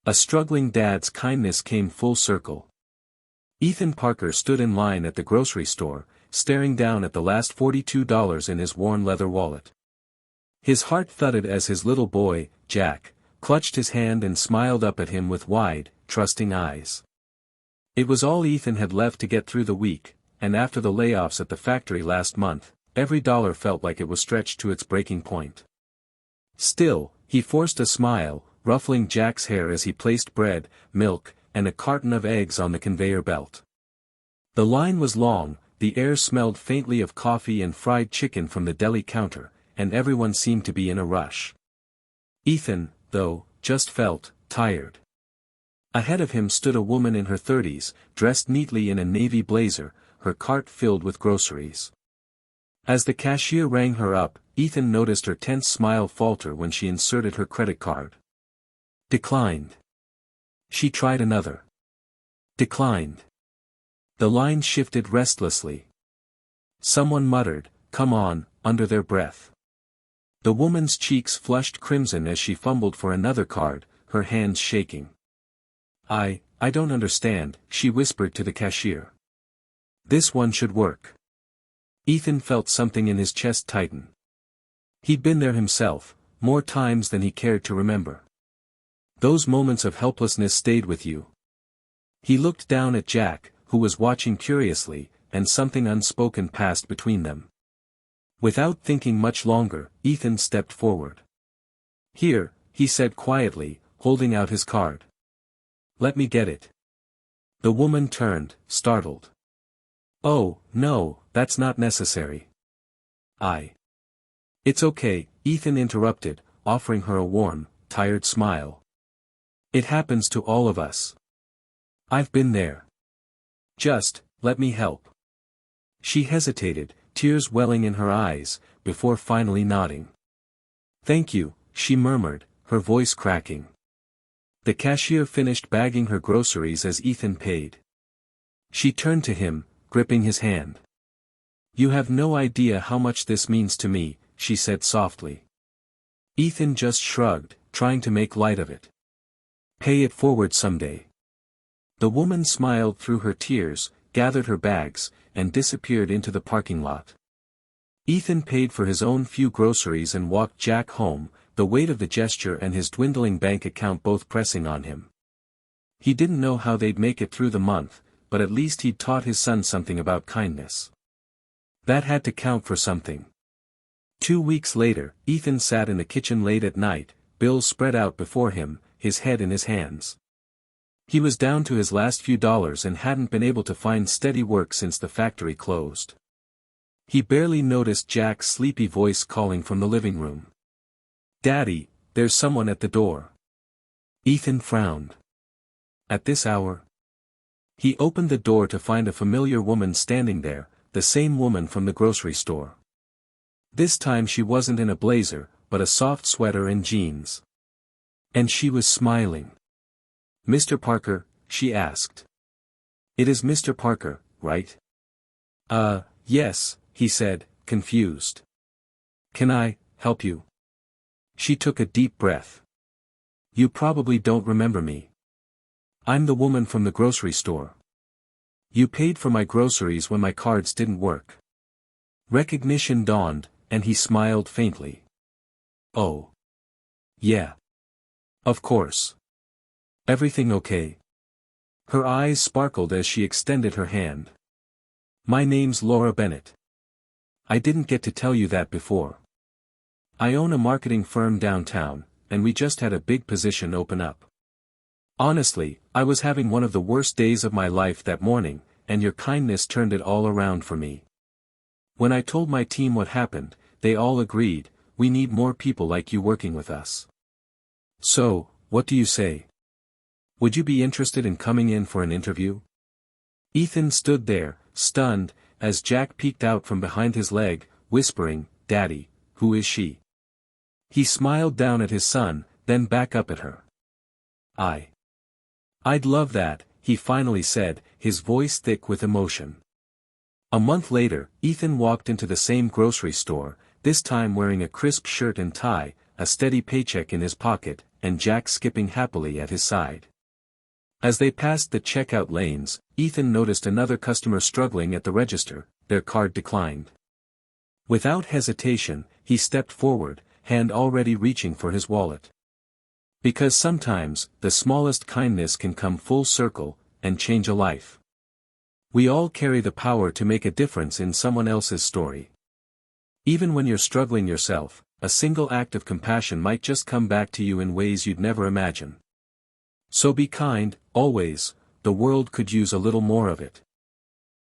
A struggling dad's kindness came full circle. Ethan Parker stood in line at the grocery store, staring down at the last $42 in his worn leather wallet. His heart thudded as his little boy, Jack, clutched his hand and smiled up at him with wide, trusting eyes. It was all Ethan had left to get through the week, and after the layoffs at the factory last month, every dollar felt like it was stretched to its breaking point. Still, he forced a smile, ruffling Jack's hair as he placed bread, milk, and a carton of eggs on the conveyor belt. The line was long, the air smelled faintly of coffee and fried chicken from the deli counter, and everyone seemed to be in a rush. Ethan, though, just felt tired. Ahead of him stood a woman in her 30s, dressed neatly in a navy blazer, her cart filled with groceries. As the cashier rang her up, Ethan noticed her tense smile falter when she inserted her credit card. Declined. She tried another. Declined. The line shifted restlessly. Someone muttered, "Come on," under their breath. The woman's cheeks flushed crimson as she fumbled for another card, her hands shaking. I don't understand," she whispered to the cashier. "This one should work." Ethan felt something in his chest tighten. He'd been there himself, more times than he cared to remember. Those moments of helplessness stayed with you. He looked down at Jack, who was watching curiously, and something unspoken passed between them. Without thinking much longer, Ethan stepped forward. "Here," he said quietly, holding out his card. "Let me get it." The woman turned, startled. "Oh, no, that's not necessary." "It's okay," Ethan interrupted, offering her a warm, tired smile. "It happens to all of us. I've been there. Just, let me help." She hesitated, tears welling in her eyes, before finally nodding. "Thank you," she murmured, her voice cracking. The cashier finished bagging her groceries as Ethan paid. She turned to him, gripping his hand. "You have no idea how much this means to me," she said softly. Ethan just shrugged, trying to make light of it. "Pay it forward someday." The woman smiled through her tears, gathered her bags, and disappeared into the parking lot. Ethan paid for his own few groceries and walked Jack home, the weight of the gesture and his dwindling bank account both pressing on him. He didn't know how they'd make it through the month, but at least he'd taught his son something about kindness. That had to count for something. 2 weeks later, Ethan sat in the kitchen late at night, bills spread out before him, his head in his hands. He was down to his last few dollars and hadn't been able to find steady work since the factory closed. He barely noticed Jack's sleepy voice calling from the living room. "Daddy, there's someone at the door." Ethan frowned. "At this hour?" He opened the door to find a familiar woman standing there, the same woman from the grocery store. This time she wasn't in a blazer, but a soft sweater and jeans. And she was smiling. "Mr. Parker?" she asked. "It is Mr. Parker, right?" Yes," he said, confused. "Can I help you?" She took a deep breath. "You probably don't remember me. I'm the woman from the grocery store. You paid for my groceries when my cards didn't work." Recognition dawned, and he smiled faintly. "Oh. Yeah. Of course. Everything okay?" Her eyes sparkled as she extended her hand. "My name's Laura Bennett. I didn't get to tell you that before. I own a marketing firm downtown, and we just had a big position open up. Honestly, I was having one of the worst days of my life that morning, and your kindness turned it all around for me. When I told my team what happened, they all agreed, we need more people like you working with us. So, what do you say? Would you be interested in coming in for an interview?" Ethan stood there, stunned, as Jack peeked out from behind his leg, whispering, "Daddy, who is she?" He smiled down at his son, then back up at her. I'd love that," he finally said, his voice thick with emotion. A month later, Ethan walked into the same grocery store, this time wearing a crisp shirt and tie, a steady paycheck in his pocket, and Jack skipping happily at his side. As they passed the checkout lanes, Ethan noticed another customer struggling at the register. Their card declined. Without hesitation, he stepped forward, hand already reaching for his wallet. Because sometimes, the smallest kindness can come full circle, and change a life. We all carry the power to make a difference in someone else's story. Even when you're struggling yourself, a single act of compassion might just come back to you in ways you'd never imagine. So be kind, always. The world could use a little more of it.